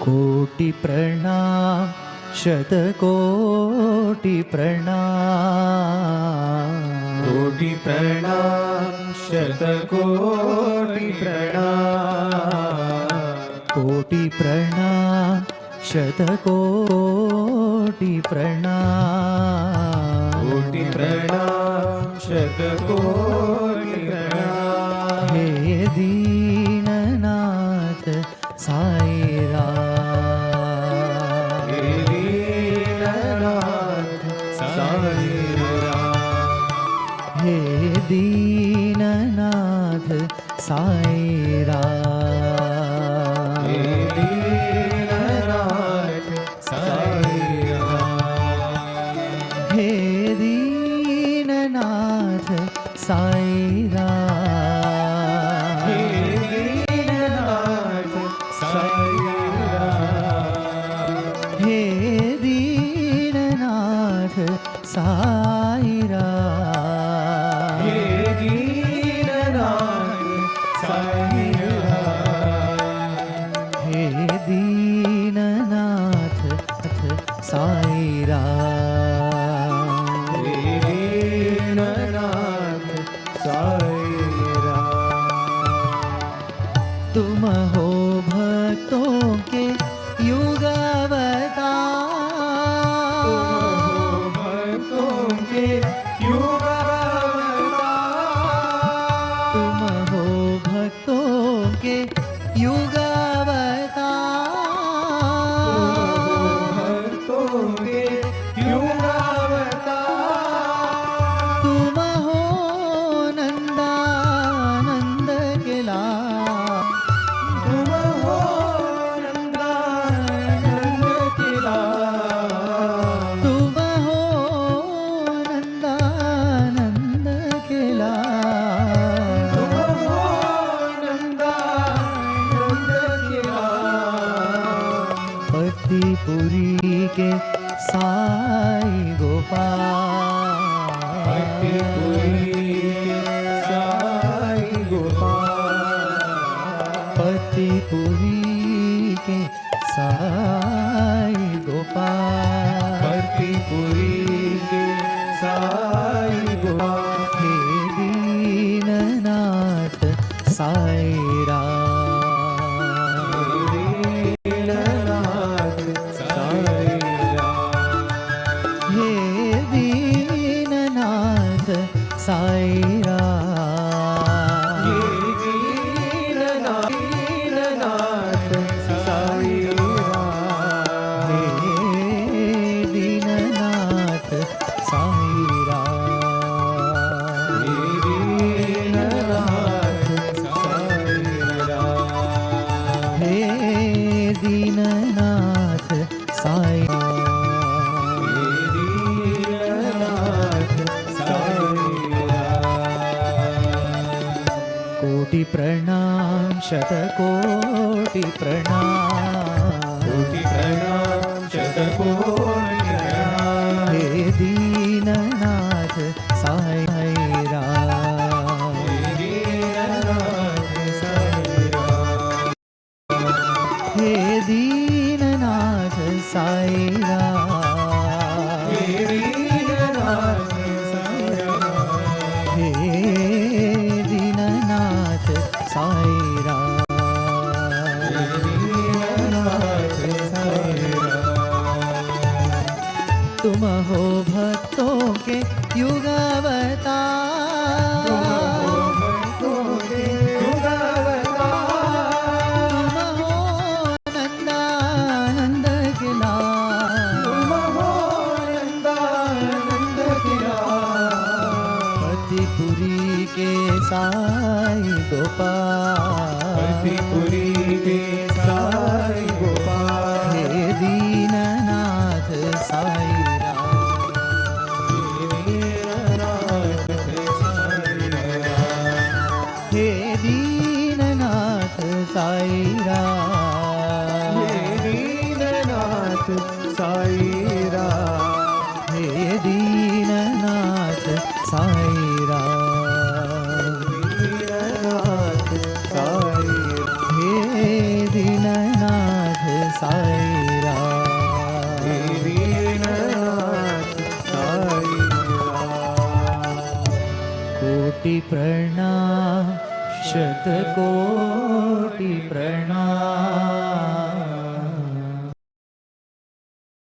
कोटि प्रणाम शतकोटि प्रणाम। कोटि प्रणाम शतकोटि प्रणाम। कोटि प्रणाम शतकोटि प्रणाम। कोटि प्रणाम शतकोटि प्रणाम। हे दीननाथ साईराम। हे दीननाथ साईराम। हे दीननाथ साईराम। हे दीननाथ साईराम। हे दीननाथ साईराम। हे दीननाथ साईराम। हे दीननाथ साईराम। हे दीननाथ साईराम। हे दीननाथ साईराम। हे दीननाथ साईराम। तुम हो भक्तों के युगावतार। भक्तों के युगावतार। तुम हो भक्तों के युगावतार। भक्तों के युगावतार। तुम हो नंदानंद के लाल। तुम हो नंदानंद के लाल। तुम हो नंदानंद के लाल। तुम हो नंदानंद के लाल। पतिपुरी के साई गोपाल। पतिपुरी के साई गोपाल। पतिपुरी के साई गोपाल। पतिपुरी के साई गोपाल। हे दीननाथ साईराम। दीननाथ साईराम। हे दीननाथ साईराम। हे दीननाथ साईराम। हे दीननाथ साईराम। हे दीननाथ साईराम। हे दीननाथ साईराम। हे दीननाथ साईराम। कोटि प्रणाम शतकोटि प्रणाम। कोटि प्रणाम शतकोटि प्रणाम। हे दीननाथ साईराम। हे दीननाथ साईराम। हे दीननाथ साईराम। हे दीननाथ साईराम। हे दीननाथ साईराम। हे दीननाथ साईराम। तुम हो भक्तों के युगावतार। भक्तों के युगावतार। तुम हो नंदानंद के लाल। तुम हो नंदानंद के लाल। पतिपुरी के साई गोपाल। पतिपुरी के साई गोपाल। हे दीननाथ साईराम। हे दीननाथ साईराम। हे दीननाथ साईराम। हे दीननाथ साईराम। दीननाथ साईराम। दीननाथ साईराम। हे दीननाथ साईराम। कोटि प्रणाम शतकोटि प्रणाम